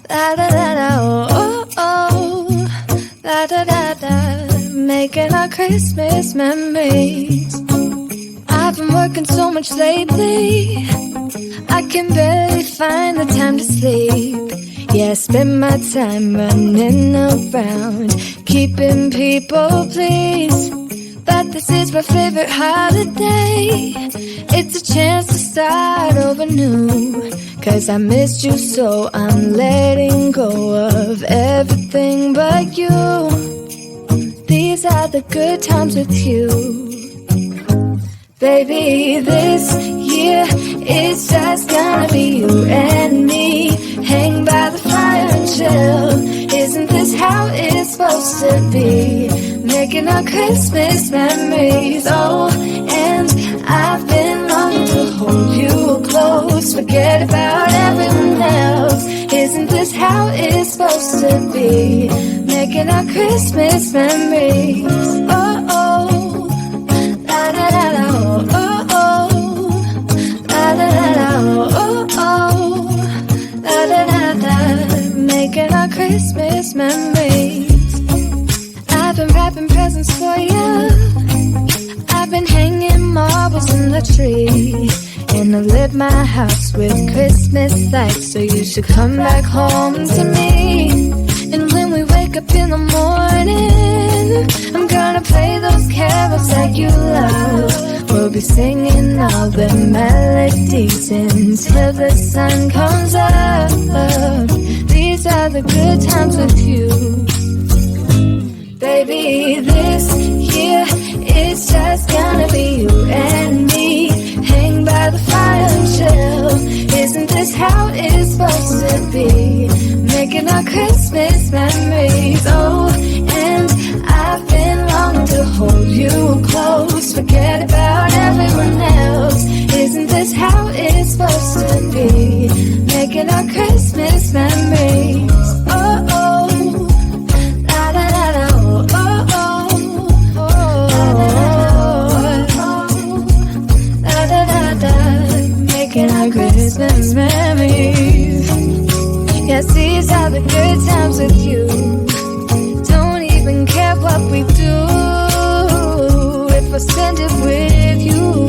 Da da da da, oh oh oh. Da da da da, making our Christmas memories. I've been working so much lately, I can barely find the time to sleep. Yeah, I spend my time running around, keeping people pleased. But this is my favorite holiday. It's a chance to start over new. 'Cause I missed you, so I'm letting go of everything but you. These are the good times with you. Baby, this year it's just gonna be you and me. Hang by the fire and chill. Isn't this how it's supposed to be? Making our Christmas memories. Oh, and I've been longing to hold you close. Forget about everyone else. Isn't this how it's supposed to be? Making our Christmas memories. Oh, oh. La da da da, oh oh, la da da da, oh oh, la da da da, making our Christmas memories. I've been wrapping presents for you. I've been hanging marbles in the tree, and I lit my house with Christmas lights. So you should come back home to me. And when we wake up in the morning, I'm gonna play those carols that you love. We'll be singing all the melodies until the sun comes up. These are the good times with you. Baby, this year it's just gonna be you and me. Hang by the fire and chill. Isn't this how it's supposed to be? Making our Christmas memories. Oh, and I've been longing to hold you close. Forget about everyone else. Isn't this how it's supposed to be? Making our Christmas memories. Oh, oh. La da da da, oh, oh, oh. La da da da, making our Christmas memories. Yes, these are the good times with you. Don't even care what we do if I spend it with you.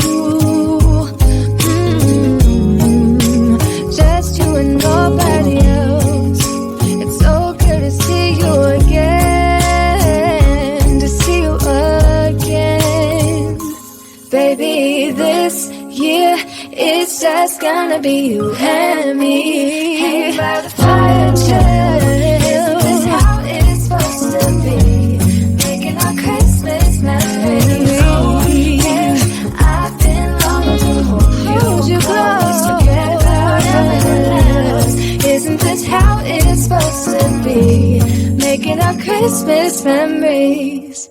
Just you and nobody else. It's so good to see you again, to see you again. Baby, this year it's just gonna be you and me. Hang by the fire and chill. Isn't this how it's supposed to be? Making our Christmas memories. Oh, yeah. I've been longing to hold you close. Forget about everyone else. Isn't this how it's supposed to be? Making our Christmas memories.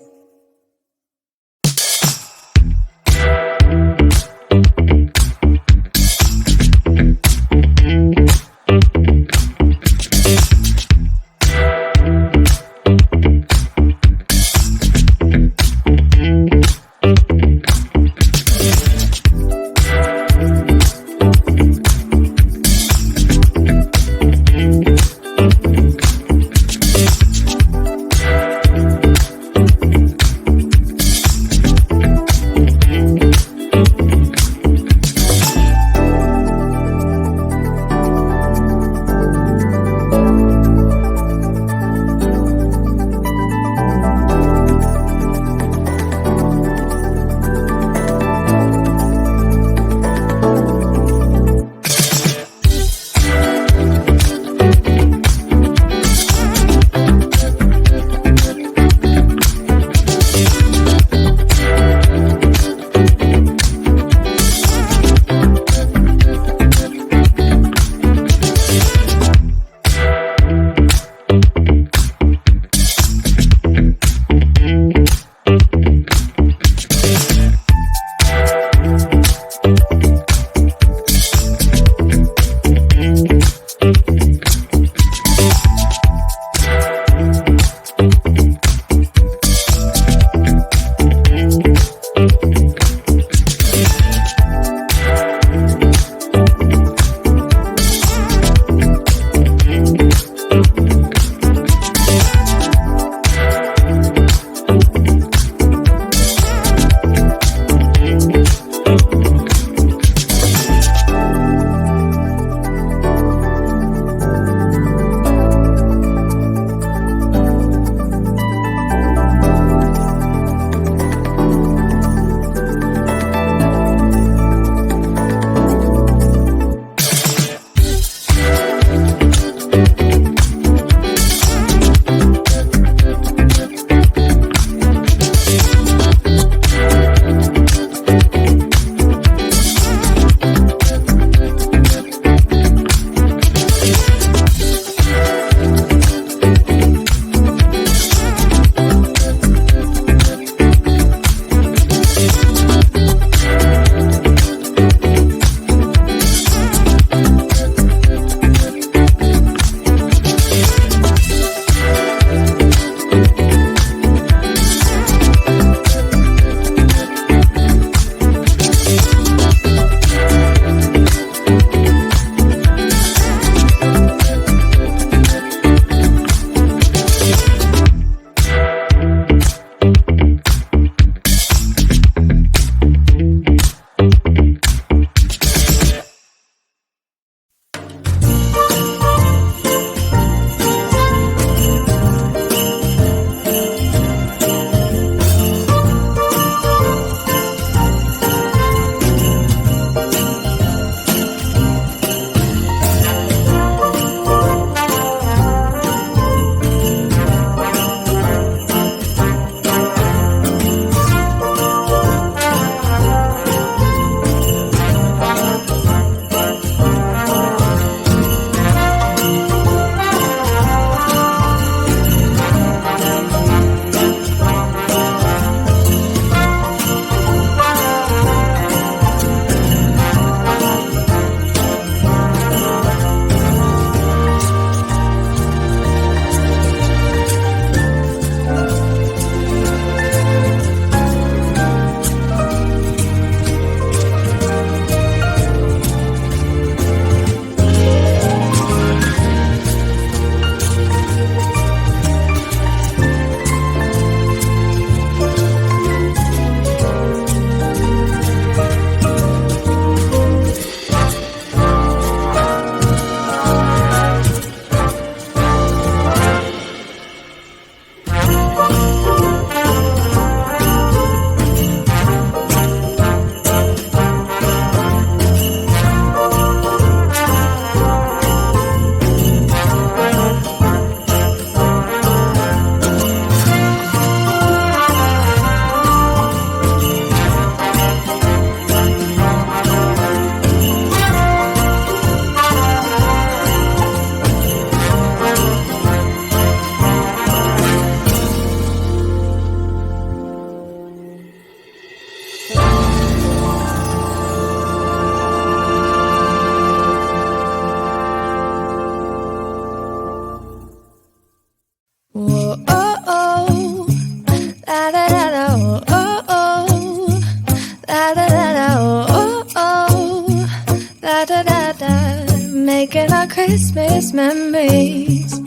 Christmas memories.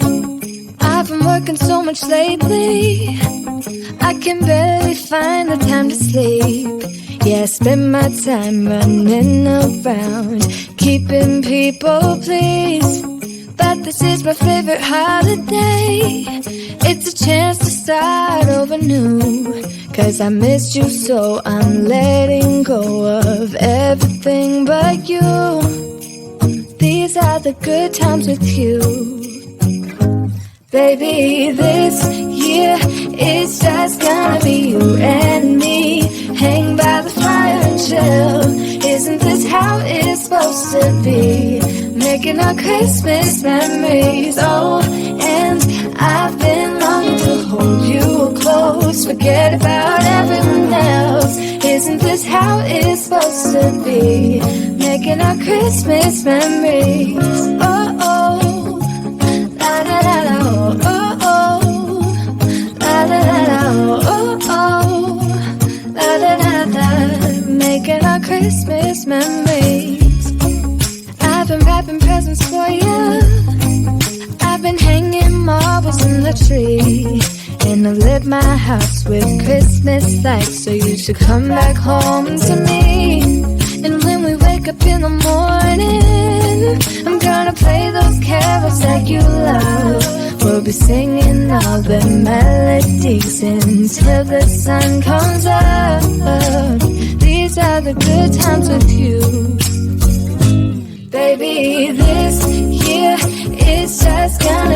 I've been working so much lately, I can barely find the time to sleep. Yeah, I spend my time running around, keeping people pleased. But this is my favorite holiday. It's a chance to start over new. 'Cause I missed you, so I'm letting go of everything but you. These are the good times with you. Baby, this year it's just gonna be you and me. Hang by the fire and chill. Isn't this how it's supposed to be? Making our Christmas memories. Oh, and I've been longing to hold you close. Forget about everyone else. Isn't this how it's supposed to be? Making our Christmas memories. Oh, oh. La la la la, oh, oh, oh. La la la la, oh, oh, oh. La la la la, making our Christmas memories. I've been wrapping presents for you. I've been hanging marbles in the tree. And I've lit my house with Christmas lights. So you should come back home to me. And when we wake up in the morning, I'm gonna play those carols that you love. We'll be singing all the melodies until the sun comes up. These are the good times with you. Baby, this year it's just gonna